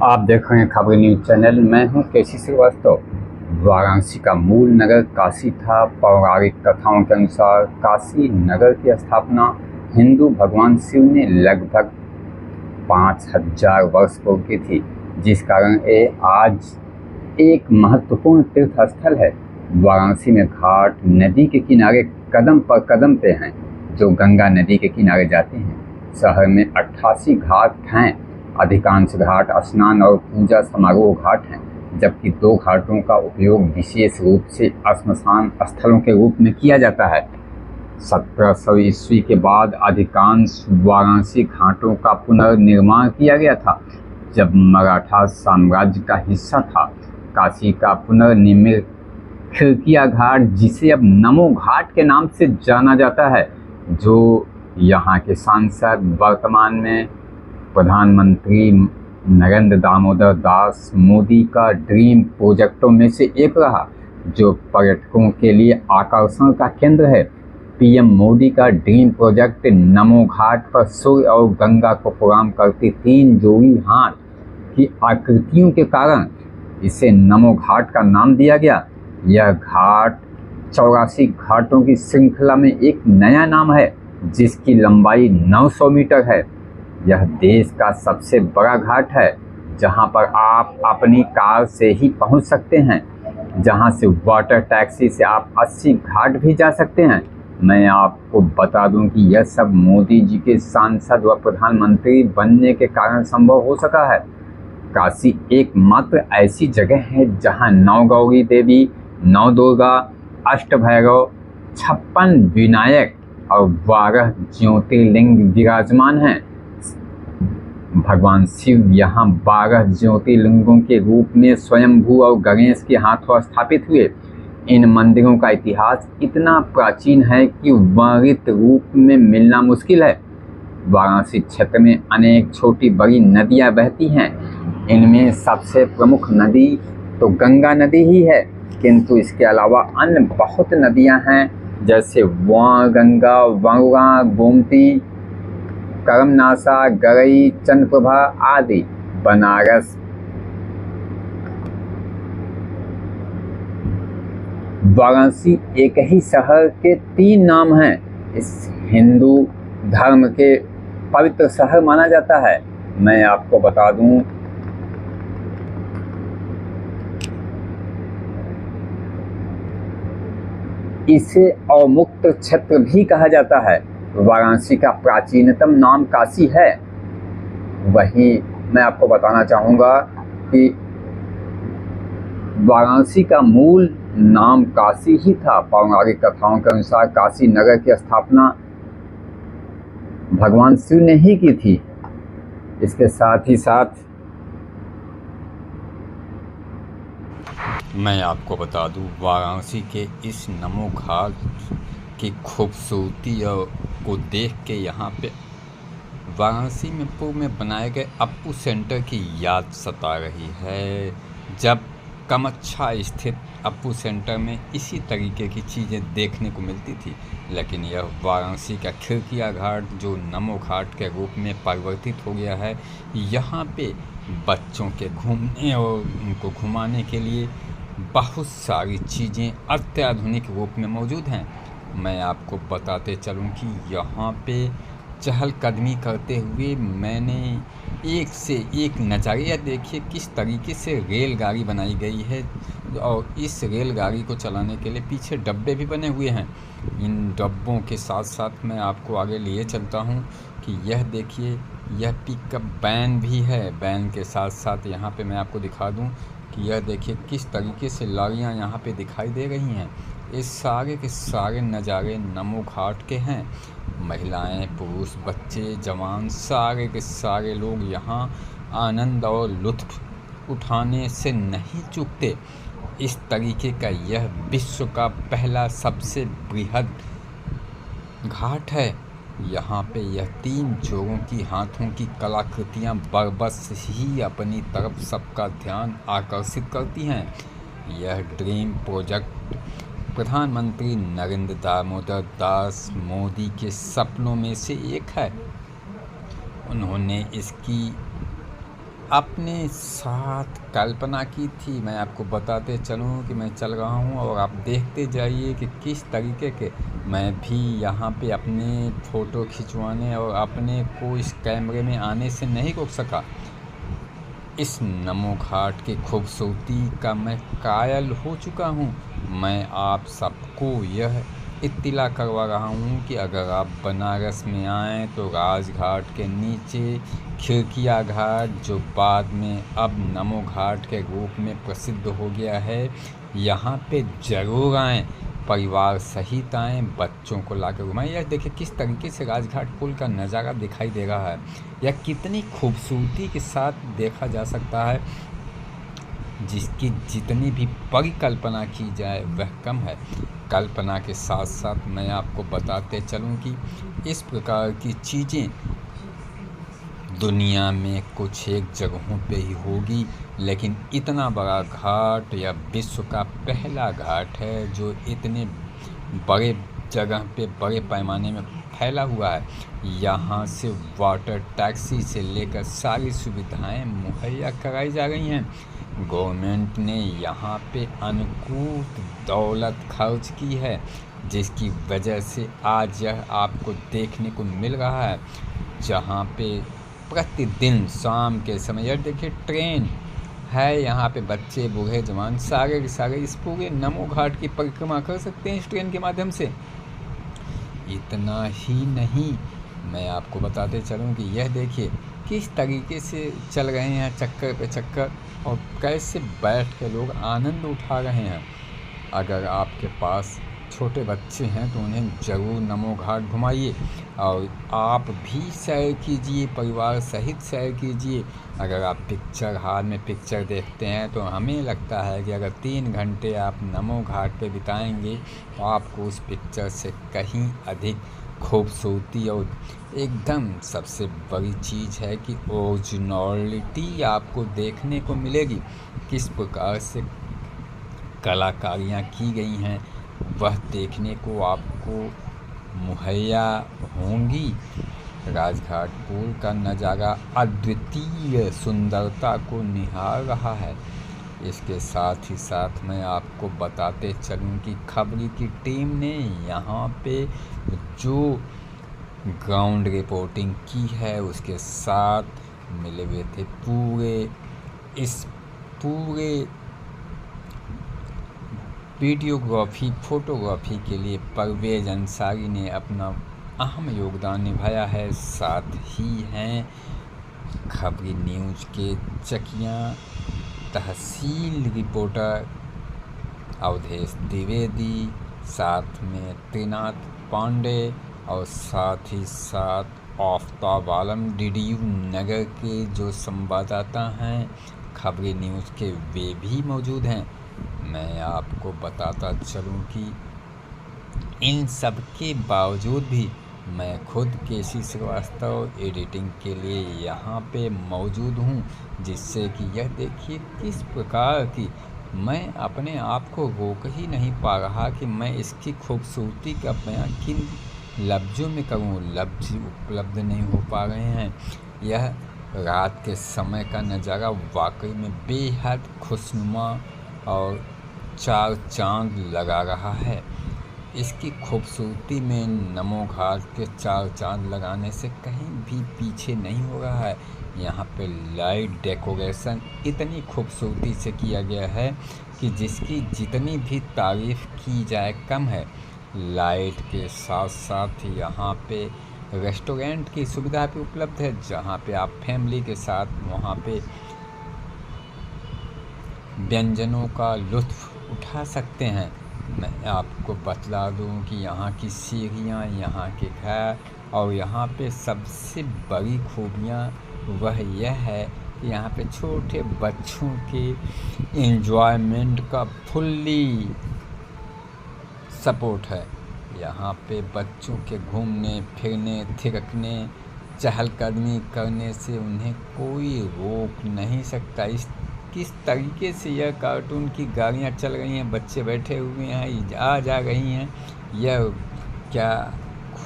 आप देख रहे हैं खबर न्यूज चैनल। मैं हूं केसी श्रीवास्तव। वाराणसी का मूल नगर काशी था। पौराणिक कथाओं के अनुसार काशी नगर की स्थापना हिंदू भगवान शिव ने लगभग 5000 वर्ष पूर्व की थी, जिस कारण ये आज एक महत्वपूर्ण तीर्थ स्थल है। वाराणसी में घाट नदी के किनारे कदम पर कदम पे हैं, जो गंगा नदी के किनारे जाते हैं। शहर में 88 घाट हैं। अधिकांश घाट स्नान और पूजा समारोह घाट हैं, जबकि 2 घाटों का उपयोग विशेष रूप से श्मशान स्थलों के रूप में किया जाता है। 1700 ईस्वी के बाद अधिकांश वाराणसी घाटों का पुनर्निर्माण किया गया था, जब मराठा साम्राज्य का हिस्सा था। काशी का पुनर्निर्मित खिड़किया घाट, जिसे अब नमो घाट के नाम से जाना जाता है, जो यहाँ के सांसद वर्तमान में प्रधानमंत्री नरेंद्र दामोदर दास मोदी का ड्रीम प्रोजेक्टों में से एक रहा, जो पर्यटकों के लिए आकर्षण का केंद्र है। पीएम मोदी का ड्रीम प्रोजेक्ट नमो घाट पर सूर्य और गंगा को प्रणाम करती 3 जोड़ी हाथ की आकृतियों के कारण इसे नमो घाट का नाम दिया गया। यह घाट 84 घाटों की श्रृंखला में एक नया नाम है, जिसकी लंबाई 900 मीटर है। यह देश का सबसे बड़ा घाट है, जहां पर आप अपनी कार से ही पहुंच सकते हैं, जहां से वाटर टैक्सी से आप 80 घाट भी जा सकते हैं। मैं आपको बता दूं कि यह सब मोदी जी के सांसद व प्रधानमंत्री बनने के कारण संभव हो सका है। काशी एकमात्र ऐसी जगह है जहां 9 गौरी देवी, 9 दुर्गा, अष्टभैरव, 56 विनायक और 12 ज्योतिर्लिंग विराजमान हैं। भगवान शिव यहाँ 12 ज्योतिर्लिंगों के रूप में स्वयंभू और गणेश के हाथों स्थापित हुए। इन मंदिरों का इतिहास इतना प्राचीन है कि वर्णित रूप में मिलना मुश्किल है। वाराणसी क्षेत्र में अनेक छोटी बड़ी नदियाँ बहती हैं। इनमें सबसे प्रमुख नदी तो गंगा नदी ही है, किंतु इसके अलावा अन्य बहुत नदियाँ हैं, जैसे गंगा, वरुणा, गोमती, कर्मनाशा, गरई, चंद्रप्रभा आदि। बनारस वाराणसी एक ही शहर के 3 नाम हैं। इस हिंदू धर्म के पवित्र शहर माना जाता है। मैं आपको बता दूं, इसे अवमुक्त क्षेत्र भी कहा जाता है। वाराणसी का प्राचीनतम नाम काशी है। वहीं मैं आपको बताना चाहूँगा कि वाराणसी का मूल नाम काशी ही था। पौराणिक कथाओं के अनुसार काशी नगर की स्थापना भगवान शिव ने ही की थी। इसके साथ ही साथ मैं आपको बता दूं, वाराणसी के इस नमो घाट की खूबसूरती को देख के यहाँ पे वाराणसी में पूर्व में बनाए गए अप्पू सेंटर की याद सता रही है। जब कामाख्या स्थित अप्पू सेंटर में इसी तरीके की चीज़ें देखने को मिलती थी, लेकिन यह वाराणसी का खिड़किया घाट, जो नमो घाट के रूप में परिवर्तित हो गया है, यहाँ पे बच्चों के घूमने और उनको घुमाने के लिए बहुत सारी चीज़ें अत्याधुनिक रूप में मौजूद हैं। मैं आपको बताते चलूं कि यहाँ पे चहलकदमी करते हुए मैंने एक से एक नज़ारे देखिए किस तरीके से रेलगाड़ी बनाई गई है, और इस रेलगाड़ी को चलाने के लिए पीछे डब्बे भी बने हुए हैं। इन डब्बों के साथ साथ मैं आपको आगे लिए चलता हूँ कि यह देखिए, यह पिकअप वैन भी है। वैन के साथ साथ यहाँ पे मैं आपको दिखा दूँ कि यह देखिए किस तरीके से लारियाँ यहाँ पे दिखाई दे रही हैं। ये सारे के सारे नज़ारे नमो घाट के हैं। महिलाएं, पुरुष, बच्चे, जवान, सारे के सारे लोग यहाँ आनंद और लुत्फ़ उठाने से नहीं चूकते। इस तरीके का यह विश्व का पहला सबसे बृहद घाट है। यहाँ पे यह 3 जोड़ों की हाथों की कलाकृतियाँ बरबस ही अपनी तरफ सबका ध्यान आकर्षित करती हैं। यह ड्रीम प्रोजेक्ट प्रधानमंत्री नरेंद्र दामोदर दास मोदी के सपनों में से एक है। उन्होंने इसकी अपने साथ कल्पना की थी। मैं आपको बताते चलूँ कि मैं चल रहा हूँ और आप देखते जाइए कि किस तरीके के मैं भी यहाँ पे अपने फ़ोटो खिंचवाने और अपने को इस कैमरे में आने से नहीं रोक सका। इस नमो घाट की खूबसूरती का मैं कायल हो चुका हूँ। मैं आप सबको यह इत्तिला करवा रहा हूँ कि अगर आप बनारस में आएँ तो राजघाट के नीचे खिड़किया घाट, जो बाद में अब नमो घाट के रूप में प्रसिद्ध हो गया है, यहाँ पे ज़रूर आएँ। परिवार सहित आएँ, बच्चों को लाकर घुमाएं। यह देखिए किस तरीके से राजघाट पुल का नज़ारा दिखाई दे रहा है। यह कितनी खूबसूरती के साथ देखा जा सकता है, जिसकी जितनी भी परिकल्पना की जाए वह कम है। कल्पना के साथ साथ मैं आपको बताते चलूं कि इस प्रकार की चीज़ें दुनिया में कुछ एक जगहों पे ही होगी, लेकिन इतना बड़ा घाट या विश्व का पहला घाट है जो इतने बड़े जगह पे बड़े पैमाने में फैला हुआ है। यहाँ से वाटर टैक्सी से लेकर सारी सुविधाएं मुहैया कराई जा रही हैं। गवर्नमेंट ने यहाँ पे अनुकूल दौलत खर्च की है, जिसकी वजह से आज यह आपको देखने को मिल रहा है, जहाँ पे प्रतिदिन शाम के समय यह देखिए ट्रेन है। यहाँ पे बच्चे बूढ़े जवान सारे के सारे इस पूरे नमो घाट की परिक्रमा कर सकते हैं इस ट्रेन के माध्यम से। इतना ही नहीं, मैं आपको बताते चलूँ कि यह देखिए किस तरीके से चल रहे हैं चक्कर पे चक्कर, और कैसे बैठ के लोग आनंद उठा रहे हैं। अगर आपके पास छोटे बच्चे हैं तो उन्हें ज़रूर नमो घाट घुमाइए, और आप भी सैर कीजिए, परिवार सहित सैर कीजिए। अगर आप पिक्चर हॉल में पिक्चर देखते हैं तो हमें लगता है कि अगर 3 घंटे आप नमो घाट पे बिताएंगे तो आपको उस पिक्चर से कहीं अधिक खूबसूरती और एकदम सबसे बड़ी चीज़ है कि ओरिजिनलिटी आपको देखने को मिलेगी। किस प्रकार से कलाकारियाँ की गई हैं वह देखने को आपको मुहैया होंगी। राजघाट पुल का नज़ारा अद्वितीय सुंदरता को निहार रहा है। इसके साथ ही साथ मैं आपको बताते चलूं कि खबरी की टीम ने यहाँ पे जो ग्राउंड रिपोर्टिंग की है उसके साथ मिले हुए थे पूरे वीडियोग्राफी फोटोग्राफी के लिए परवेज़ अंसारी ने अपना अहम योगदान निभाया है। साथ ही हैं खबरी न्यूज़ के चकिया तहसील रिपोर्टर अवधेश द्विवेदी, साथ में त्रिनाथ पांडे, और साथ ही साथ आफ्ताब आलम DDU नगर के जो संवाददाता हैं खबरी न्यूज़ के, वे भी मौजूद हैं। मैं आपको बताता चलूं कि इन सब के बावजूद भी मैं खुद केसी श्रीवास्तव एडिटिंग के लिए यहाँ पे मौजूद हूँ, जिससे कि यह देखिए किस प्रकार की मैं अपने आप को रोक ही नहीं पा रहा कि मैं इसकी खूबसूरती का बयां किन लफ्ज़ों में करूँ। लफ्ज़ उपलब्ध नहीं हो पा रहे हैं। यह रात के समय का नज़ारा वाकई में बेहद खुशनुमा और चार चांद लगा रहा है। इसकी खूबसूरती में नमो घाट के 4 चांद लगाने से कहीं भी पीछे नहीं हो रहा है। यहाँ पे लाइट डेकोरेशन इतनी खूबसूरती से किया गया है कि जिसकी जितनी भी तारीफ़ की जाए कम है। लाइट के साथ साथ यहाँ पे रेस्टोरेंट की सुविधा भी उपलब्ध है, जहाँ पे आप फैमिली के साथ वहाँ पे व्यंजनों का लुत्फ़ उठा सकते हैं। मैं आपको बतला दूं कि यहाँ की सीढ़ियाँ, यहाँ के घर, और यहाँ पे सबसे बड़ी खूबियाँ वह यह है कि यहाँ पे छोटे बच्चों के एंजॉयमेंट का फुल्ली सपोर्ट है। यहाँ पे बच्चों के घूमने फिरने थिरकने चहलकदमी करने से उन्हें कोई रोक नहीं सकता। किस तरीके से यह कार्टून की गाड़ियाँ चल रही हैं, बच्चे बैठे हुए हैं, आ जा रही हैं, यह क्या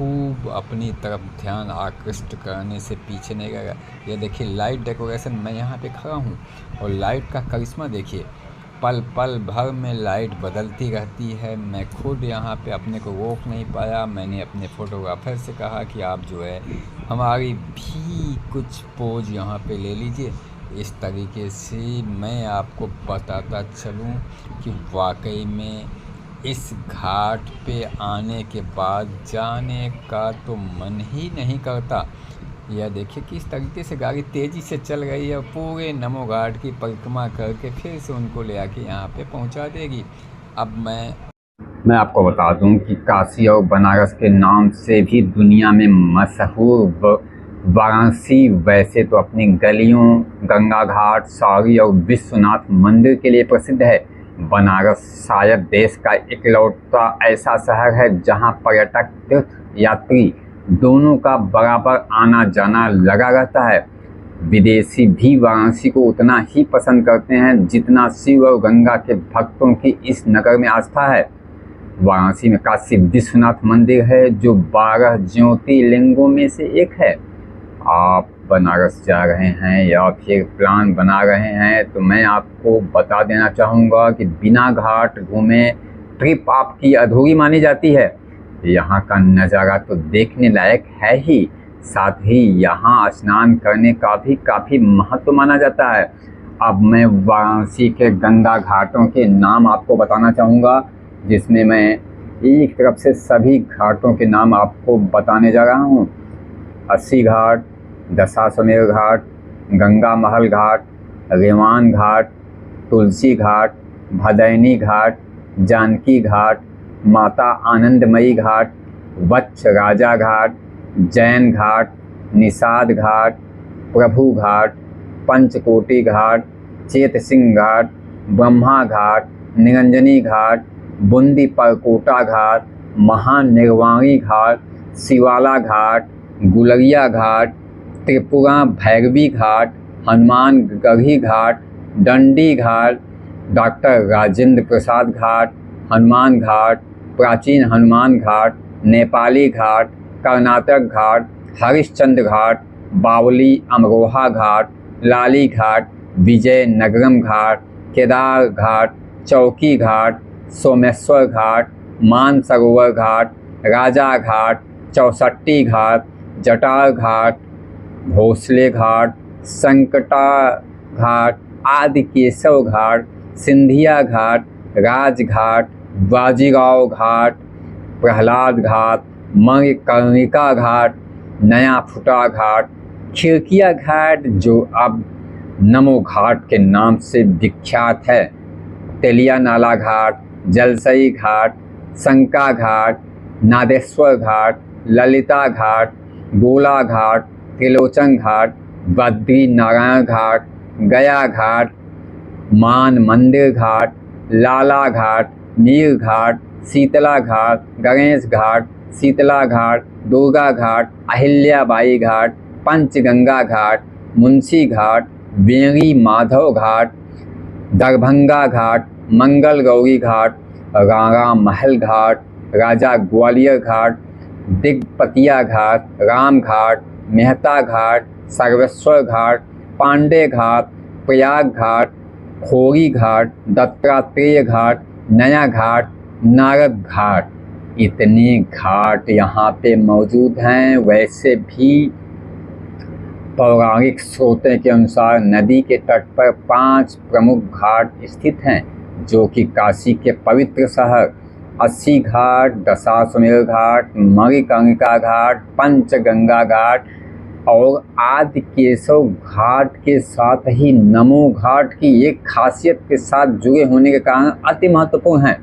खूब अपनी तरफ ध्यान आकृष्ट करने से पीछे नहीं रहेगा। ये देखिए लाइट डेकोरेशन, मैं यहाँ पे खड़ा हूँ और लाइट का करिश्मा देखिए, पल पल भर में लाइट बदलती रहती है। मैं खुद यहाँ पे अपने को रोक नहीं पाया। मैंने अपने फोटोग्राफर से कहा कि आप जो है हमारी भी कुछ पोज यहाँ पे ले लीजिए। इस तरीके से मैं आपको बताता चलूँ कि वाकई में इस घाट पे आने के बाद जाने का तो मन ही नहीं करता। यह देखिए किस तरीके से गाड़ी तेज़ी से चल रही है और पूरे नमो घाट की परिक्रमा करके फिर से उनको ले आके यहाँ पे पहुँचा देगी। अब मैं आपको बता दूं कि काशी और बनारस के नाम से भी दुनिया में मशहूर वाराणसी वैसे तो अपनी गलियों, गंगा घाट, सारी और विश्वनाथ मंदिर के लिए प्रसिद्ध है। बनारस शायद देश का इकलौता ऐसा शहर है जहां पर्यटक, तीर्थ यात्री दोनों का बराबर आना जाना लगा रहता है। विदेशी भी वाराणसी को उतना ही पसंद करते हैं जितना शिव और गंगा के भक्तों की इस नगर में आस्था है। वाराणसी में काशी विश्वनाथ मंदिर है जो 12 ज्योतिर्लिंगों में से एक है। आप बनारस जा रहे हैं या फिर प्लान बना रहे हैं तो मैं आपको बता देना चाहूँगा कि बिना घाट घूमे ट्रिप आपकी अधूरी मानी जाती है। यहाँ का नज़ारा तो देखने लायक है ही, साथ ही यहाँ स्नान करने का भी काफ़ी महत्व माना जाता है। अब मैं वाराणसी के गंगा घाटों के नाम आपको बताना चाहूँगा, जिसमें मैं एक तरफ से सभी घाटों के नाम आपको बताने जा रहा हूँ। अस्सी घाट, दशाश्वमेध घाट, गंगा महल घाट, रेवान घाट, तुलसी घाट, भदैनी घाट, जानकी घाट, माता आनंदमयी घाट, वत्स राजा घाट, जैन घाट, निषाद घाट, प्रभु घाट, पंचकोटि घाट, चेत सिंह घाट, ब्रह्मा घाट, निरंजनी घाट, बूंदी परकोटा घाट, महानिर्वाणी घाट, शिवाला घाट, गुलरिया घाट, त्रिपुरा भैरवी घाट, हनुमान गढ़ी घाट, दंडी घाट, डॉक्टर राजेंद्र प्रसाद घाट, हनुमान घाट, प्राचीन हनुमान घाट, नेपाली घाट, कर्नाटक घाट, हरिश्चंद्र घाट, बावली अमरोहा घाट, लाली घाट, विजयनगरम घाट, केदार घाट, चौकी घाट, सोमेश्वर घाट, मानसरोवर घाट, राजा घाट, चौसट्टी घाट, जटार घाट, भोसले घाट, संकटा घाट, आदिकेशव घाट, सिंधिया घाट, राजघाट, बाजीराव घाट, प्रहलाद घाट, मणिकर्णिका घाट, नया फुटा घाट, खिड़किया घाट जो अब नमो घाट के नाम से विख्यात है, तेलिया नाला घाट, जलसई घाट, शंका घाट, नादेश्वर घाट, ललिता घाट, गोला घाट, त्रिलोचन घाट, बद्री नारायण घाट, गया घाट, मान मंदिर घाट, लाला घाट, मीर घाट, शीतला घाट, गणेश घाट, शीतला घाट, दुर्गा घाट, अहिल्याबाई घाट, पंचगंगा घाट, मुंशी घाट, बेरी माधव घाट, दरभंगा घाट, मंगल गौरी घाट, राणा महल घाट, राजा ग्वालियर घाट, दिग्पतिया घाट, राम घाट, मेहता घाट, सर्वेश्वर घाट, पांडे घाट, प्रयाग घाट, खोरी घाट, दत्तात्रेय घाट, नया घाट, नारद घाट। इतने घाट यहाँ पे मौजूद हैं। वैसे भी पौराणिक स्रोतों के अनुसार नदी के तट पर 5 प्रमुख घाट स्थित हैं जो कि काशी के पवित्र शहर अस्सी घाट, दशाश्वमेध घाट, मणिकर्णिका घाट, पंचगंगा घाट और आदिकेशव घाट के साथ ही नमो घाट की एक खासियत के साथ जुड़े होने के कारण अति महत्वपूर्ण है।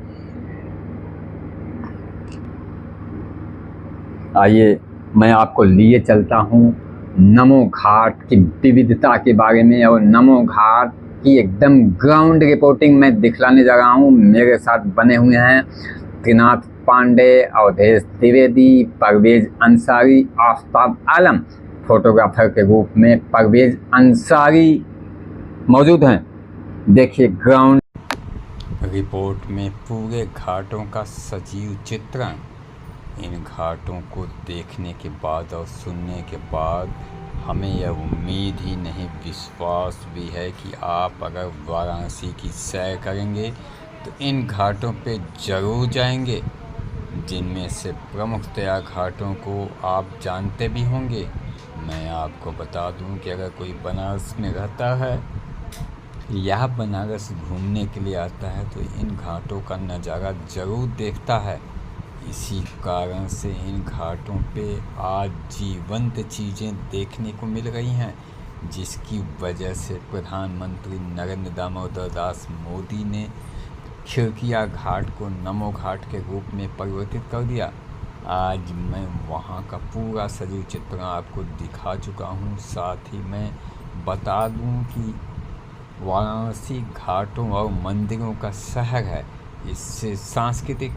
आइए मैं आपको लिए चलता हूँ नमो घाट की विविधता के बारे में और नमो घाट की एकदम ग्राउंड रिपोर्टिंग मैं दिखलाने जा रहा हूँ। मेरे साथ बने हुए हैं त्रिनाथ पांडे, अवधेश द्विवेदी, परवेज अंसारी, आफ्ताब आलम, फोटोग्राफर के रूप में परवेज अंसारी मौजूद हैं। देखिए ग्राउंड रिपोर्ट में पूरे घाटों का सजीव चित्रण इन घाटों को देखने के बाद और सुनने के बाद हमें यह उम्मीद ही नहीं, विश्वास भी है कि आप अगर वाराणसी की सैर करेंगे तो इन घाटों पे ज़रूर जाएंगे, जिनमें से प्रमुखतया घाटों को आप जानते भी होंगे। मैं आपको बता दूं कि अगर कोई बनारस में रहता है या बनारस घूमने के लिए आता है तो इन घाटों का नज़ारा ज़रूर देखता है। इसी कारण से इन घाटों पे आज जीवंत चीज़ें देखने को मिल रही हैं, जिसकी वजह से प्रधानमंत्री नरेंद्र दामोदर दास मोदी ने खिड़किया घाट को नमो घाट के रूप में परिवर्तित कर दिया। आज मैं वहाँ का पूरा सजीव चित्रण आपको दिखा चुका हूँ। साथ ही मैं बता दूँ कि वाराणसी घाटों और मंदिरों का शहर है। इससे सांस्कृतिक